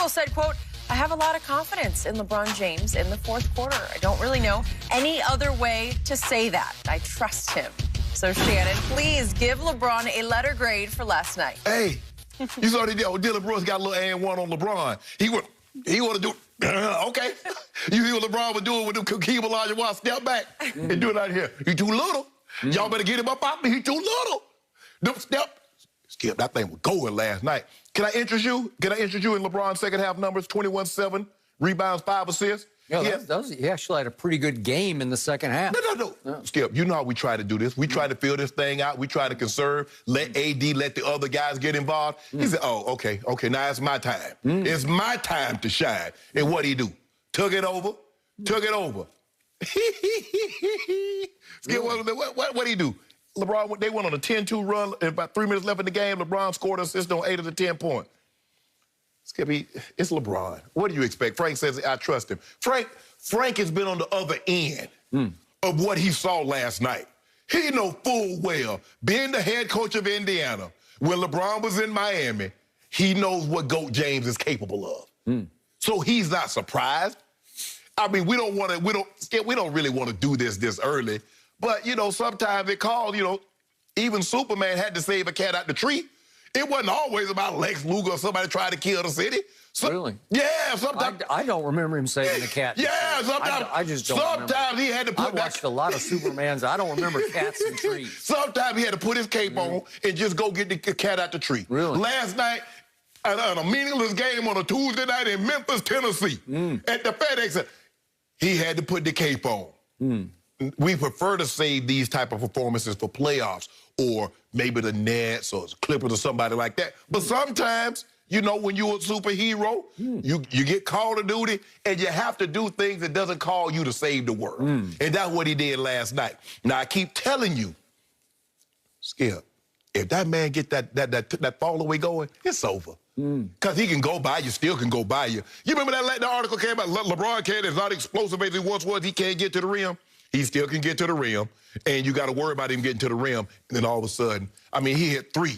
article said, quote, I have a lot of confidence in LeBron James in the fourth quarter. I don't really know any other way to say that. I trust him. So, Shannon, please give LeBron a letter grade for last night. Hey, you saw that Dylan Brooks got a little and-1 on LeBron. He want to do okay. You see what LeBron was doing with them Hakeem Olajuwon step back and do it out here. He too little. Y'all better get him up out me. He too little. Them step. Skip, that thing was going last night. Can I interest you? Can I interest you in LeBron's second half numbers? 21-7, rebounds, 5 assists. Yeah, he actually had a pretty good game in the second half. No. Skip, you know how we try to do this. We try to fill this thing out. We try to conserve, let AD, let the other guys get involved. He said, oh, okay, now it's my time. It's my time to shine. And what'd he do? Took it over. Skip, what'd he do? LeBron, they went on a 10-2 run, and about 3 minutes left in the game, LeBron scored an assist on 8 of the 10 points. Skippy, it's LeBron. What do you expect? Frank says, I trust him. Frank has been on the other end of what he saw last night. He know full well, being the head coach of Indiana, when LeBron was in Miami, he knows what GOAT James is capable of. So he's not surprised. I mean, we don't really want to do this early, but, you know, sometimes it calls, you know, even Superman had to save a cat out the tree. It wasn't always about Lex Luger or somebody trying to kill the city. Really? Yeah, sometimes. I don't remember him saving the cat. Yeah, sometimes. I just don't remember. Sometimes he had to put I watched a lot of Supermans. I don't remember cats and trees. Sometimes he had to put his cape on and just go get the cat out the tree. Really? Last night, at a meaningless game on a Tuesday night in Memphis, Tennessee, at the FedEx Center, he had to put the cape on. We prefer to save these type of performances for playoffs or maybe the Nets or Clippers or somebody like that. But sometimes, you know, when you're a superhero, you get called to duty and you have to do things that doesn't call you to save the world. And that's what he did last night. Now, I keep telling you, Skip, if that man get that fall away going, it's over. Because he can go by you, still can go by you. You remember that article came out, LeBron is not explosive as he once was, he can't get to the rim. He still can get to the rim, and you got to worry about him getting to the rim. And then all of a sudden, I mean, he hit 3.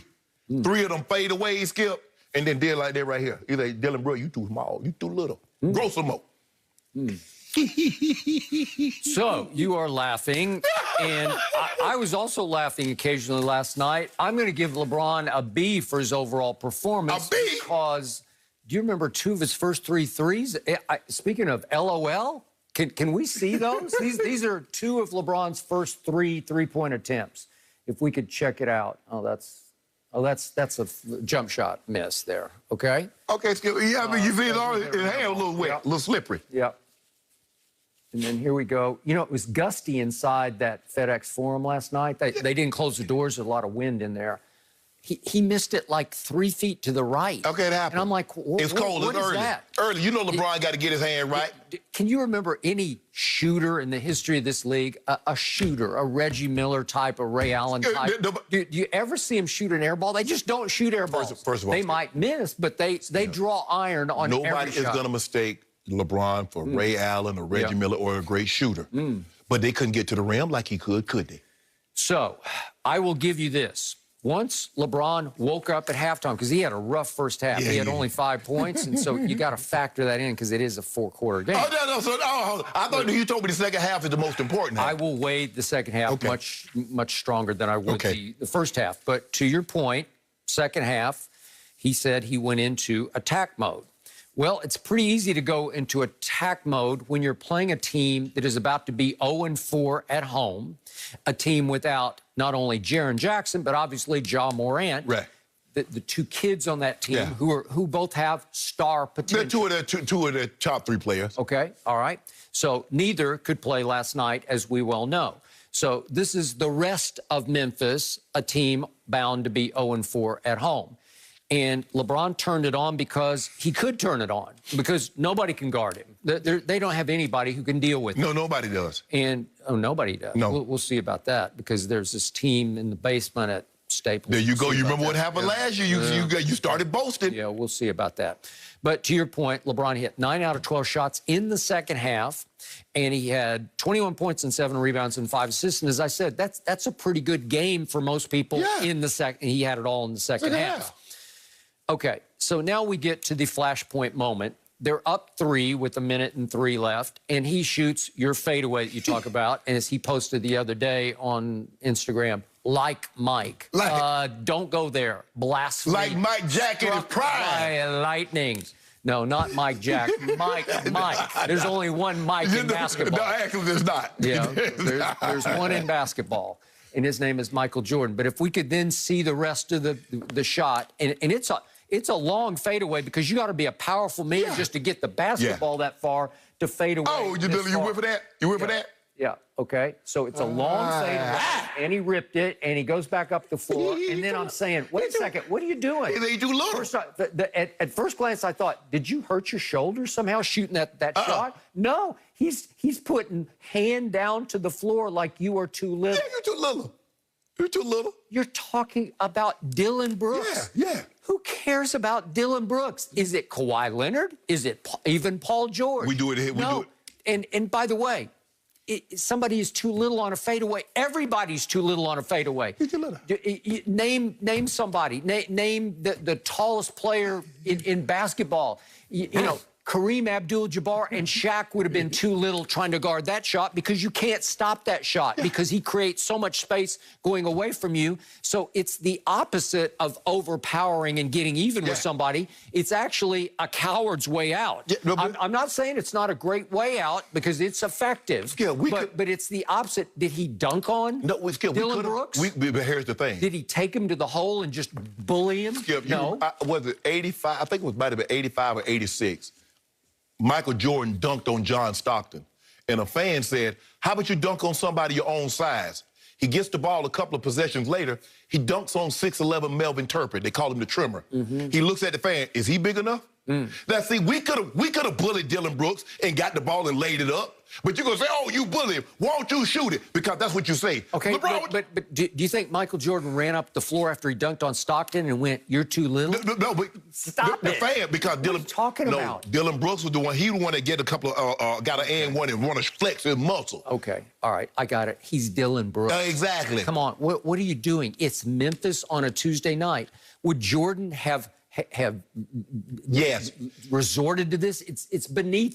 3 of them fade away, Skip, and then did like that right here. He's like, Dylan Brooks, you too small, you too little. Grow some more. So, you are laughing, and I was also laughing occasionally last night. I'm going to give LeBron a B for his overall performance. A B? Because, do you remember 2 of his first 3 threes? Speaking of LOL, can we see those? These are 2 of LeBron's first 3 three-point attempts. If we could check it out. That's a jump shot miss there. Okay. Okay, Skip. Yeah, I mean, you see his hand a little wet, a little slippery. Yep. And then here we go. You know, it was gusty inside that FedEx Forum last night. They didn't close the doors. There's a lot of wind in there. He missed it like 3 feet to the right. Okay, it happened. And I'm like, it's cold. It's early. Early. You know LeBron got to get his hand right. Can you remember any shooter in the history of this league, a shooter, a Reggie Miller type, a Ray Allen type? Do you ever see him shoot an air ball? They just don't shoot air balls. First of all, they might miss, but they draw iron on every shot. Nobody is going to mistake LeBron for Ray Allen or Reggie Miller or a great shooter. But they couldn't get to the rim like he could they? So, I will give you this. Once LeBron woke up at halftime, because he had a rough first half. He had only 5 points, and so you got to factor that in because it is a 4-quarter game. I thought you told me the second half is the most important half. I will weigh the second half much stronger than I would the first half. But to your point, second half, he said he went into attack mode. Well, it's pretty easy to go into attack mode when you're playing a team that is about to be 0-4 at home, a team without not only Jaren Jackson, but obviously Ja Morant. Right. The 2 kids on that team who both have star potential. They're two of the top 3 players. Okay, all right. So neither could play last night, as we well know. So this is the rest of Memphis, a team bound to be 0-4 at home. And LeBron turned it on because he could turn it on, because nobody can guard him. They don't have anybody who can deal with him. No, nobody does. And, nobody does. No. We'll see about that, because there's this team in the basement at Staples. There you go. You remember what happened last year? You started boasting. Yeah, we'll see about that. But to your point, LeBron hit 9 out of 12 shots in the second half, and he had 21 points and 7 rebounds and 5 assists. And as I said, that's a pretty good game for most people in the second. He had it all in the second half. Okay, so now we get to the flashpoint moment. They're up 3 with 1:03 left, and he shoots your fadeaway that you talk about, and as he posted the other day on Instagram, like Mike. Don't go there. Blasphemy. Like Mike Jack in his prime. Lightning. No, not Mike Jack. Mike. There's only one Mike in basketball. No, actually, there's not. Yeah, there's one in basketball, and his name is Michael Jordan. But if we could then see the rest of the shot, and it's a long fadeaway because you got to be a powerful man just to get the basketball that far to fade away. Oh, you whip for that? You whip for that? Yeah, okay. So it's a long fadeaway, and he ripped it, and he goes back up the floor, and then I'm saying, wait a second, what are you doing? They do little. First, at first glance, I thought, did you hurt your shoulder somehow shooting that shot? No, he's putting hand down to the floor like you are too little. Yeah, you're too little. You're too little. You're talking about Dylan Brooks. Yeah. Who cares about Dylan Brooks? Is it Kawhi Leonard? Is it even Paul George? We do it here. We do it. And by the way, somebody is too little on a fadeaway. Everybody's too little on a fadeaway. You're too little. Name somebody. Name the tallest player in basketball. You know, Kareem Abdul-Jabbar and Shaq would have been too little trying to guard that shot because you can't stop that shot because he creates so much space going away from you. So it's the opposite of overpowering and getting even with somebody. It's actually a coward's way out. Yeah, no, I'm not saying it's not a great way out because it's effective, but it's the opposite. Did he dunk on Dylan Brooks? But here's the thing. Did he take him to the hole and just bully him? No. Was it 85? I think it might have been 85 or 86. Michael Jordan dunked on John Stockton. And a fan said, how about you dunk on somebody your own size? He gets the ball a couple of possessions later. He dunks on 6'11" Melvin Turpin. They call him the trimmer. He looks at the fan. Is he big enough? Now, see, we could have bullied Dylan Brooks and got the ball and laid it up. But you're going to say, oh, you bully him. Why don't you shoot it? Because that's what you say. Okay, LeBron, but do you think Michael Jordan ran up the floor after he dunked on Stockton and went, you're too little? No, but stop the fan, because Dylan... What are you talking about? Dylan Brooks was the one. He the one that get a couple of, got an and one and want to flex his muscle. Okay, all right, I got it. He's Dylan Brooks. Exactly. Come on, what are you doing? It's Memphis on a Tuesday night. Would Jordan have resorted to this? It's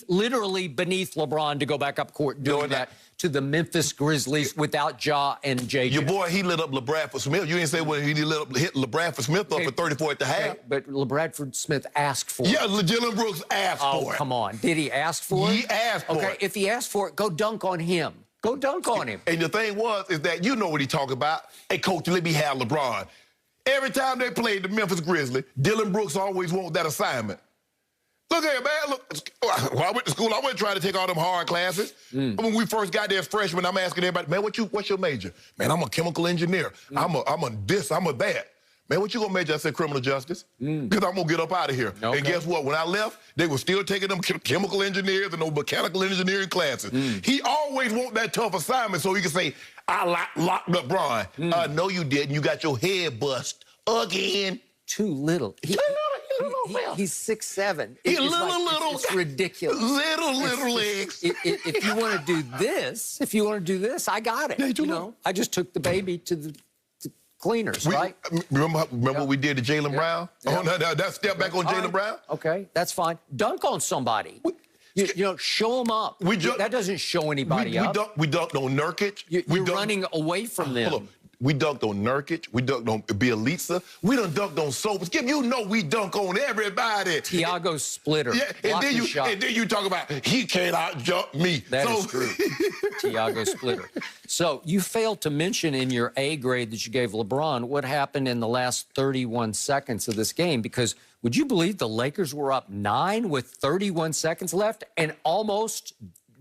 literally beneath LeBron to go back up court doing that to the Memphis Grizzlies without Ja and JJ. Your boy, he lit up LeBradford Smith. You didn't say when he hit LeBradford Smith up for 34 at the half. But LeBradford Smith asked for it. Yeah, Dylan Brooks asked for it. Oh, come on. Did he ask for it? He asked for it. Okay, if he asked for it, go dunk on him. Go dunk on him. And the thing is that you know what he talking about. Hey, coach, let me have LeBron. Every time they played the Memphis Grizzlies, Dylan Brooks always wanted that assignment. Look here, man. Look, when I went to school, I wasn't trying to take all them hard classes. When we first got there as freshmen, I'm asking everybody, man, what's your major? Man, I'm a chemical engineer. I'm a this, I'm a that. Man, what you gonna major? I said criminal justice. Because I'm gonna get up out of here. Okay. And guess what? When I left, they were still taking them chemical engineers and those mechanical engineering classes. He always want that tough assignment so he can say, I locked LeBron. No, you didn't. You got your head bust again. Too little. He's 6'7". He's little. It's ridiculous. Little legs. If you want to do this, I got it. You know, I just took the baby to the cleaners, right? Remember what we did to Jaylen Brown? Oh, no, that step back on Jaylen Brown? Okay, that's fine. Dunk on somebody. You know, show them up. That doesn't show anybody up. We dunked on Nurkic. You're running away from them. Hold on. We dunked on Nurkic. We dunked on Bielitsa. We done dunked on Sobers. You know we dunk on everybody. Thiago Splitter. Yeah, and then you talk about he can't out-jump me. That is true. Thiago Splitter. So you failed to mention in your A grade that you gave LeBron what happened in the last 31 seconds of this game, because would you believe the Lakers were up 9 with 31 seconds left and almost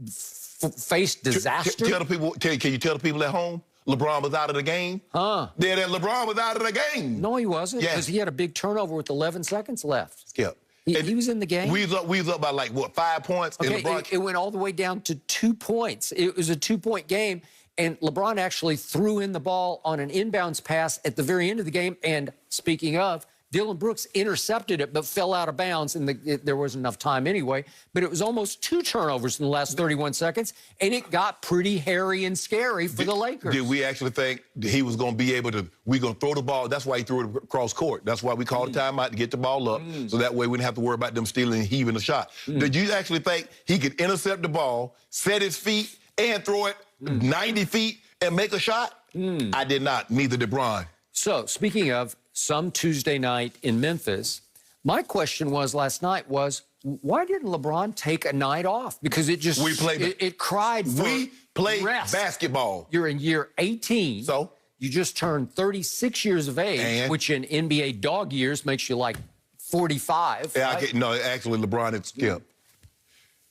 faced disaster? Can you tell the people at home? LeBron was out of the game? Huh. Yeah, that LeBron was out of the game. No, he wasn't, because he had a big turnover with 11 seconds left. Skip. He was in the game. We was up by, like, what, 5 points? Okay, it went all the way down to 2 points. It was a 2-point game, and LeBron actually threw in the ball on an inbounds pass at the very end of the game, and speaking of, Dylan Brooks intercepted it, but fell out of bounds, and there wasn't enough time anyway. But it was almost 2 turnovers in the last 31 seconds, and it got pretty hairy and scary for the Lakers. Did we actually think he was going to be able to, we're going to throw the ball? That's why he threw it across court. That's why we called a timeout to get the ball up, so that way we didn't have to worry about them stealing and heaving the shot. Did you actually think he could intercept the ball, set his feet, and throw it 90 feet and make a shot? I did not. Neither did Bron. So, speaking of some Tuesday night in Memphis, my question was last night was, why didn't LeBron take a night off? Because it just, it cried for We played rest. basketball. You're in year 18. So? You just turned 36 years of age, which in NBA dog years makes you like 45. Yeah, right? no, actually, LeBron had skipped.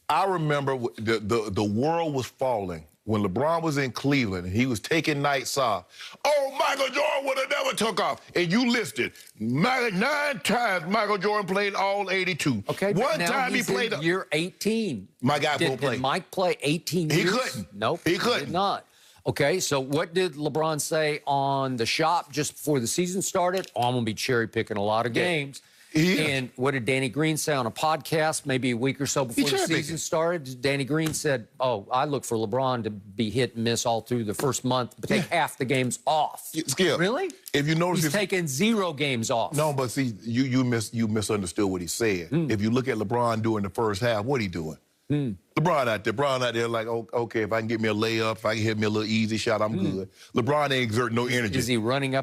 I remember the world was falling when LeBron was in Cleveland and he was taking nights off. Oh, Michael Jordan would have never took off. And you listed 9 times Michael Jordan played all 82. Okay, one now time he he's played in year 18. My guy won't play. Did Mike play 18 years? He couldn't. Nope. He couldn't. Did not. Okay, so what did LeBron say on the shop just before the season started? Oh, I'm going to be cherry picking a lot of games. And what did Danny Green say on a podcast maybe a week or so before the season started? Danny Green said, oh, I look for LeBron to be hit and miss all through the first month, but take half the games off. Skip. Really? If you notice, he's taking 0 games off. No, but see, you misunderstood what he said. If you look at LeBron during the first half, what he doing? LeBron out there like, oh, okay, if I can get me a layup, if I can hit me a little easy shot, I'm good. LeBron ain't exerting no energy. Is he running up